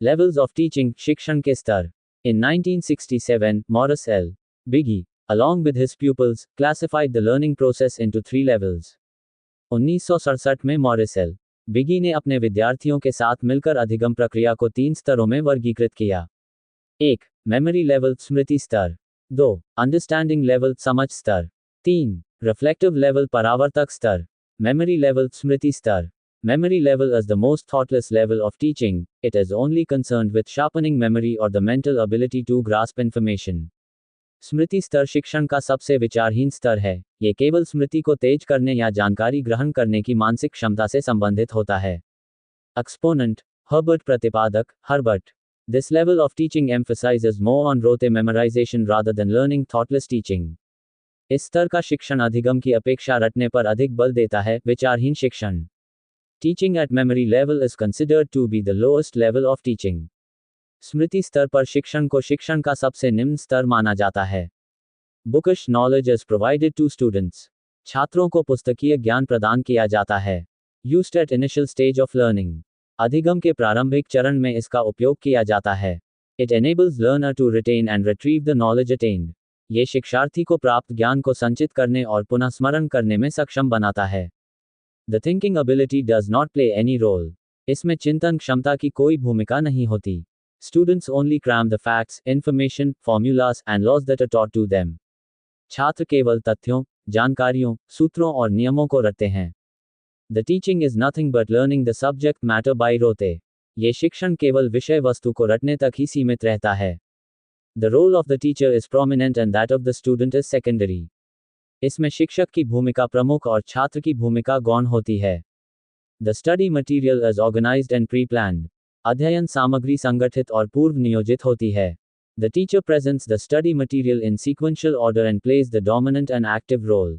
Levels of teaching, शिक्षण के स्तर. In 1967, Morris L. Biggie, along with his pupils, classified the learning process into 3 levels. 1967 में Morris L. बिगी ने अपने विद्यार्थियों के साथ मिलकर अधिगम प्रक्रिया को 3 स्तरों में वर्गीकृत किया. 1. मेमोरी लेवल, स्मृति स्तर. 2. अंडरस्टैंडिंग लेवल, समझ स्तर. 3. रिफ्लेक्टिव लेवल, परावर्तक स्तर. मेमोरी लेवल, स्मृति स्तर. Memory level is the most thoughtless level of teaching. It is only concerned with sharpening memory or the mental ability to grasp information. स्मृति स्तर शिक्षण का सबसे विचारहीन स्तर है. ये केवल स्मृति को तेज करने या जानकारी ग्रहण करने की मानसिक क्षमता से संबंधित होता है. Exponent, Herbert प्रतिपादक, Herbert. This level of teaching emphasizes more on rote memorization rather than learning thoughtless teaching. इस स्तर का शिक्षण अधिगम की अपेक्षा रटने पर अधिक बल देता है, विचारहीन शिक्षण. Teaching at memory level is considered to be the lowest level of teaching. स्मृति स्तर पर शिक्षण को शिक्षण का सबसे निम्न स्तर माना जाता है. Bookish knowledge is provided to students. छात्रों को पुस्तकीय ज्ञान प्रदान किया जाता है. Used at initial stage of learning. अधिगम के प्रारंभिक चरण में इसका उपयोग किया जाता है. It enables learner to retain and retrieve the knowledge attained. ये शिक्षार्थी को प्राप्त ज्ञान को संचित करने और पुनः स्मरण करने में सक्षम बनाता है. The thinking ability does not play any role. इसमें चिंतन क्षमता की कोई भूमिका नहीं होती. Students only cram the facts, information, formulas, and laws that are taught to them. छात्र केवल तथ्यों, जानकारियों, सूत्रों और नियमों को रटते हैं. The teaching is nothing but learning the subject matter by rote. ये शिक्षण केवल विषय वस्तु को रटने तक ही सीमित रहता है. The role of the teacher is prominent and that of the student is secondary. इसमें शिक्षक की भूमिका प्रमुख और छात्र की भूमिका गौण होती है. The study material is organized and pre-planned. अध्ययन सामग्री संगठित और पूर्व नियोजित होती है. The teacher presents the study material in sequential order and plays the dominant and active role.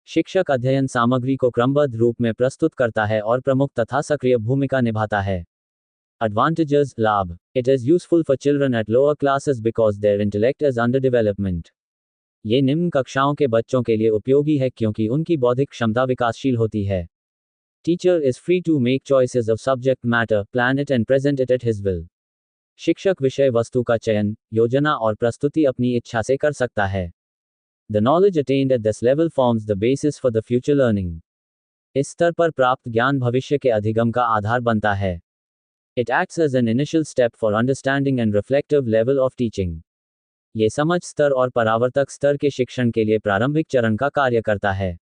शिक्षक अध्ययन सामग्री को क्रमबद्ध रूप में प्रस्तुत करता है और प्रमुख तथा सक्रिय भूमिका निभाता है. Advantages, लाभ. It is useful for children at lower classes because their intellect is under development. ये निम्न कक्षाओं के बच्चों के लिए उपयोगी है क्योंकि उनकी बौद्धिक क्षमता विकासशील होती है. Teacher is free to make choices of subject matter, plan it and present it at his will. शिक्षक विषय वस्तु का चयन, योजना और प्रस्तुति अपनी इच्छा से कर सकता है. The knowledge attained at this level forms the basis for the future learning. इस स्तर पर प्राप्त ज्ञान भविष्य के अधिगम का आधार बनता है. It acts as an initial step for understanding and reflective level of teaching. ये समझ स्तर और परावर्तक स्तर के शिक्षण के लिए प्रारंभिक चरण का कार्य करता है.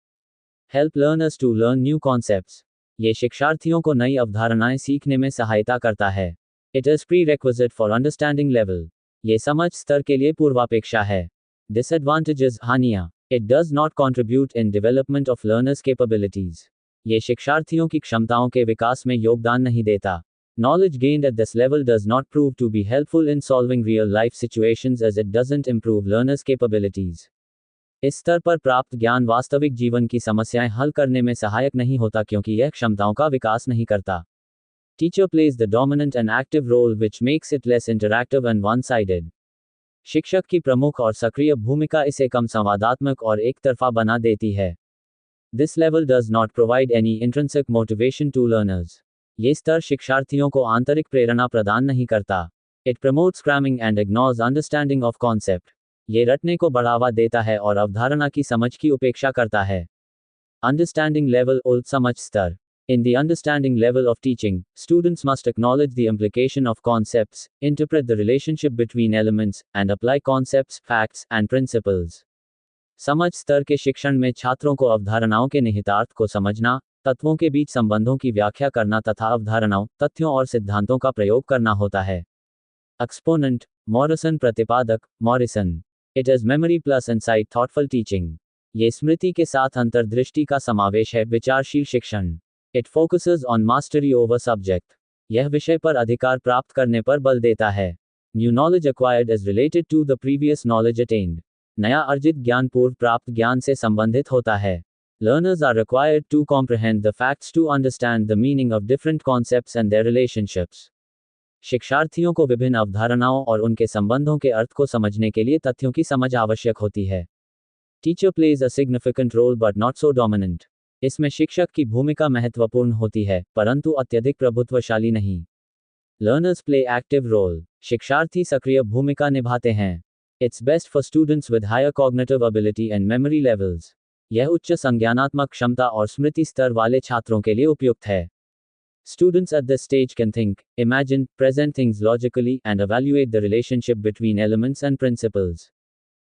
Help learners to learn new concepts. ये शिक्षार्थियों को नई अवधारणाएं सीखने में सहायता करता है. It is prerequisite for understanding level. ये समझ स्तर के लिए पूर्वापेक्षा है. Disadvantages, हानियां. It does not contribute in development of learners' capabilities. ये शिक्षार्थियों की क्षमताओं के विकास में योगदान नहीं देता. Knowledge gained at this level does not prove to be helpful in solving real-life situations as it doesn't improve learners' capabilities. इस स्तर पर प्राप्त ज्ञान वास्तविक जीवन की समस्याएं हल करने में सहायक नहीं होता क्योंकि यह क्षमताओं का विकास नहीं करता. Teacher plays the dominant and active role which makes it less interactive and one-sided. शिक्षक की प्रमुख और सक्रिय भूमिका इसे कम संवादात्मक और एक तरफा बना देती है. This level does not provide any intrinsic motivation to learners. ये स्तर शिक्षार्थियों को आंतरिक प्रेरणा प्रदान नहीं करता. It promotes cramming and ignores understanding of concept. ये रटने को बढ़ावा देता है और अवधारणा की समझ की उपेक्षा करता है. Understanding level, उल्ट समझ स्तर. In the understanding level of teaching, students must acknowledge the implication of concepts, interpret the relationship between elements, and apply concepts, facts, and principles. समझ स्तर के शिक्षण में छात्रों को अवधारणाओं के निहितार्थ को समझना, तत्वों के बीच संबंधों की व्याख्या करना तथा अवधारणाओं, तथ्यों और सिद्धांतों का प्रयोग करना होता है. Exponent, मॉरिसन प्रतिपादक, Morrison. It is memory plus insight thoughtful teaching. ये स्मृति के साथ अंतर्दृष्टि का समावेश है, विचारशील शिक्षण. It focuses on mastery over subject. यह विषय पर अधिकार प्राप्त करने पर बल देता है. New knowledge acquired is related to the previous knowledge attained. नया अर्जित ज्ञान पूर्व प्राप्त ज्ञान से संबंधित होता है. Learners are required to comprehend the facts to understand the meaning of different concepts and their relationships. शिक्षार्थियों को विभिन्न अवधारणाओं और उनके संबंधों के अर्थ को समझने के लिए तथ्यों की समझ आवश्यक होती है. Teacher plays a significant role but not so dominant. इसमें शिक्षक की भूमिका महत्वपूर्ण होती है, परंतु अत्यधिक प्रभुत्वशाली नहीं. Learners play active role. शिक्षार्थी सक्रिय भूमिका निभाते हैं. It's best for students with higher cognitive ability and memory levels. यह उच्च संज्ञानात्मक क्षमता और स्मृति स्तर वाले छात्रों के लिए उपयुक्त है. Students at this stage can think, imagine, present things logically and evaluate the relationship between elements and principles.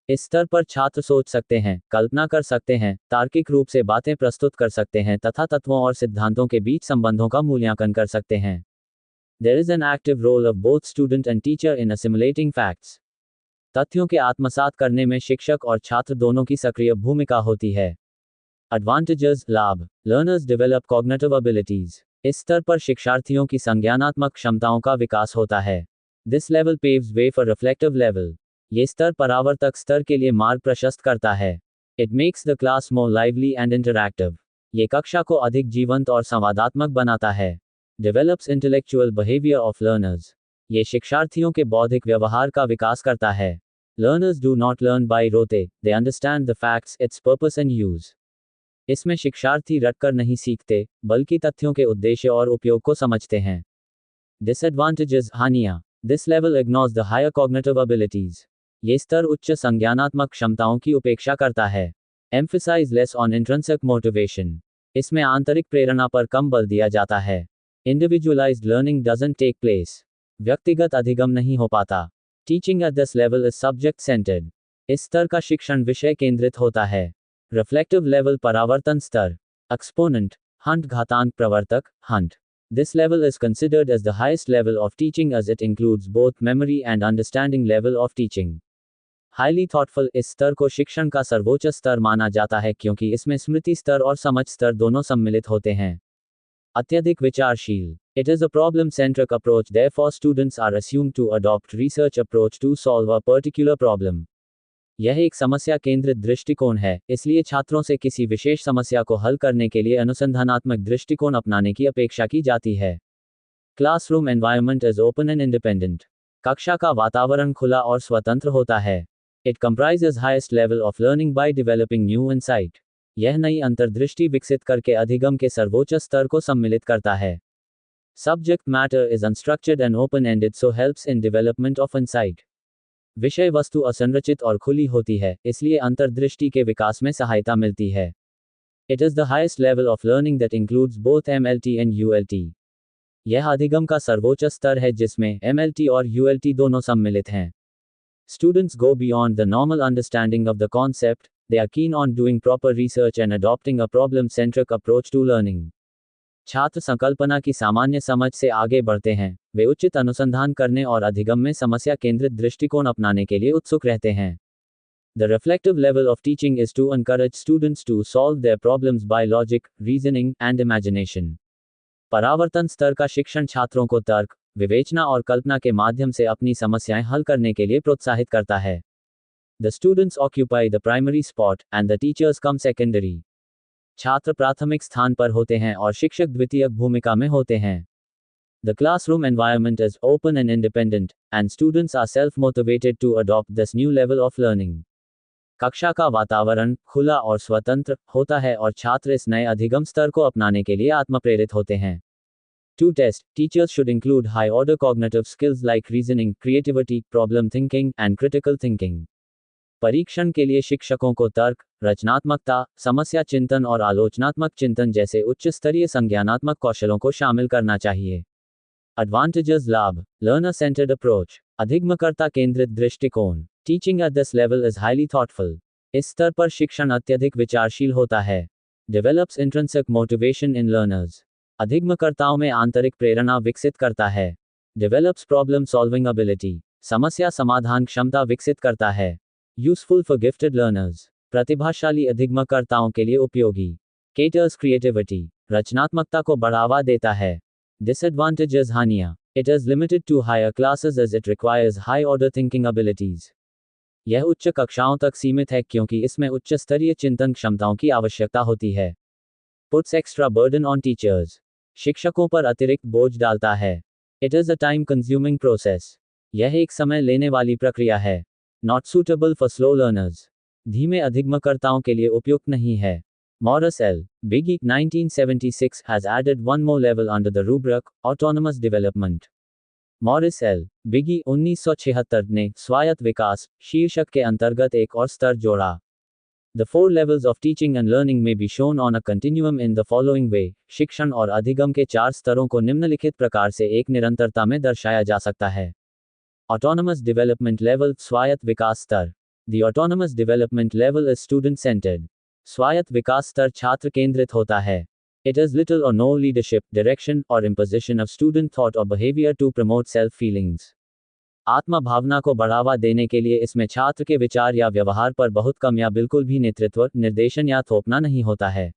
इस स्तर पर छात्र सोच सकते हैं, कल्पना कर सकते हैं, तार्किक रूप से बातें प्रस्तुत कर सकते हैं तथा तत्वों और सिद्धांतों के बीच संबंधों का मूल्यांकन कर सकते हैं. There is an active role of both student and teacher in assimilating facts. तथ्यों के आत्मसात करने में शिक्षक और छात्र दोनों की सक्रिय भूमिका होती है. Advantages, लाभ. Learners develop cognitive abilities. इस स्तर पर शिक्षार्थियों की संज्ञानात्मक क्षमताओं का विकास होता है. This level paves way for reflective level. ये स्तर परावर्तक स्तर के लिए मार्ग प्रशस्त करता है. It makes the class more lively and interactive. ये कक्षा को अधिक जीवंत और संवादात्मक बनाता है. Develops intellectual behavior of learners. ये शिक्षार्थियों के बौद्धिक व्यवहार का विकास करता है. Learners do not learn by rote, they understand the facts, its purpose and use. इसमें शिक्षार्थी रटकर नहीं सीखते, बल्कि तथ्यों के उद्देश्य और उपयोग को समझते हैं. Disadvantages, हानियां. This level ignores the higher cognitive abilities. ये स्तर उच्च संज्ञानात्मक क्षमताओं की उपेक्षा करता है. Emphasize less on intrinsic motivation. इसमें आंतरिक प्रेरणा पर कम बल दिया जाता है. Individualized learning doesn't take place. व्यक्तिगत अधिगम नहीं हो पाता. Teaching at this level is subject centered. इस स्तर का शिक्षण विषय केंद्रित होता है. Reflective level परावर्तन स्तर. Exponent, Hunt घातांक प्रवर्तक, Hunt. This level is considered as the highest level of teaching as it includes both memory and understanding level of teaching. Highly thoughtful, इस स्तर को शिक्षण का सर्वोच्च स्तर माना जाता है क्योंकि इसमें स्मृति स्तर और समझ स्तर दोनों सम्मिलित होते हैं. अत्यधिक विचारशील. It is a problem-centric approach, therefore students are assumed to adopt research approach to solve a particular problem. यह एक समस्या केंद्रित दृष्टिकोण है, इसलिए छात्रों से किसी विशेष समस्या को हल करने के लिए अनुसंधानात्मक दृष्टिकोण अपनाने की अपेक्षा की जाती है. Classroom environment is open and independent. कक्षा का वातावरण खुला और स्वतंत्र होता है. It comprises highest level of learning by developing new insight. यह नई अंतर्दृष्टि विकसित करके अधिगम के सर्वोच्च स्तर को सम्मिलित करता है. Subject matter is unstructured and open-ended so helps in development of insight. विषय वस्तु असंरचित और खुली होती है, इसलिए अंतर्दृष्टि के विकास में सहायता मिलती है. It is the highest level of learning that includes both MLT and ULT. यह अधिगम का सर्वोच्च स्तर है जिसमें MLT और ULT दोनों सम्मिलित हैं. Students go beyond the normal understanding of the concept, they are keen on doing proper research and adopting a problem-centric approach to learning. छात्र संकल्पना की सामान्य समझ से आगे बढ़ते हैं, वे उचित अनुसंधान करने और अधिगम में समस्या केंद्रित दृष्टिकोण अपनाने के लिए उत्सुक रहते हैं. The reflective level of teaching is to encourage students to solve their problems by logic, reasoning, and imagination. परावर्तन स्तर का शिक्षण छात्रों को तर्क, विवेचना और कल्पना के माध्यम से अपनी समस्याएं हल करने के लिए प्रोत्साहित करता है. The students occupy the primary spot, and the teachers come secondary. छात्र प्राथमिक स्थान पर होते हैं और शिक्षक द्वितीयक भूमिका में होते हैं. The classroom environment is open and independent, and students are self-motivated to adopt this new level of learning. कक्षा का वातावरण खुला और स्वतंत्र होता है और छात्र इस नए अधिगम स्तर को अपनाने के लिए आत्मप्रेरित होते हैं. To test, teachers should include high-order cognitive skills like reasoning, creativity, problem thinking, and critical thinking. परीक्षण के लिए शिक्षकों को तर्क, रचनात्मकता, समस्या चिंतन और आलोचनात्मक चिंतन जैसे उच्च स्तरीय संज्ञानात्मक कौशलों को शामिल करना चाहिए. Advantages, लाभ. Learner centered approach. अधिगमकर्ता केंद्रित दृष्टिकोण. Teaching at this level is highly thoughtful. इस स्तर पर शिक्षण अत्यधिक विचारशील होता है. Develops intrinsic motivation in learners. अधिगमकर्ताओं में आंतरिक प्रेरणा विकसित करता है. Develops problem solving ability. समस्या समाधान क्षमता विकसित करता है. Useful for gifted learners. प्रतिभाशाली अधिगमकर्ताओं के लिए उपयोगी. Caters creativity. रचनात्मकता को बढ़ावा देता है. Disadvantages, हानियां. It is limited to higher classes as it requires high order thinking abilities. यह उच्च कक्षाओं तक सीमित है क्योंकि इसमें उच्च स्तरीय चिंतन क्षमताओं की आवश्यकता होती है. Puts extra burden on teachers. शिक्षकों पर अतिरिक्त बोझ डालता है. It is a time consuming process. यह एक समय लेने वाली प्रक्रिया है. Not suitable for slow learners. धीमे अधिगमकर्ताओं के लिए उपयुक्त नहीं है. Morris L. Biggie, 1976, has added one more level under the rubric, autonomous development. Morris L Bigge 1976 ने स्वायत्त विकास शीर्षक के अंतर्गत एक और स्तर जोड़ा। The 4 levels of teaching and learning may be shown on a continuum in the following way। शिक्षण और अधिगम के 4 स्तरों को निम्नलिखित प्रकार से एक निरंतरता में दर्शाया जा सकता है। Autonomous development level स्वायत्त विकास स्तर। The autonomous development level is student centered। स्वायत्त विकास स्तर छात्र केंद्रित होता है। It has little or no leadership, direction, or imposition of student thought or behavior to promote self feelings। आत्मा भावना को बढ़ावा देने के लिए इसमें छात्र के विचार या व्यवहार पर बहुत कम या बिल्कुल भी नेतृत्व, निर्देशन या थोपना नहीं होता है।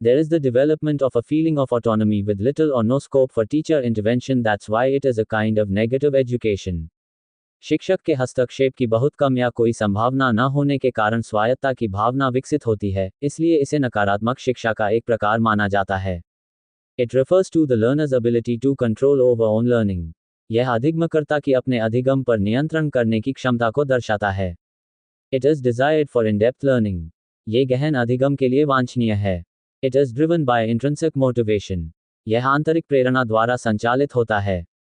There is the development of a feeling of autonomy with little or no scope for teacher intervention, that's why it is a kind of negative education। शिक्षक के हस्तक्षेप की बहुत कम या कोई संभावना न होने के कारण स्वायत्तता की भावना विकसित होती है, इसलिए इसे नकारात्मक शिक्षा का एक प्रकार माना जाता है। It refers to the learner's ability to control over own learning। यह अधिगमकर्ता की अपने अधिगम पर नियंत्रण करने की क्षमता को दर्शाता है। It is desired for in-depth learning। ये गहन अधिगम के लिए वांछनीय है। It is driven by intrinsic motivation। यह आंतरिक प्रेरणा द्वारा संचालित होता है।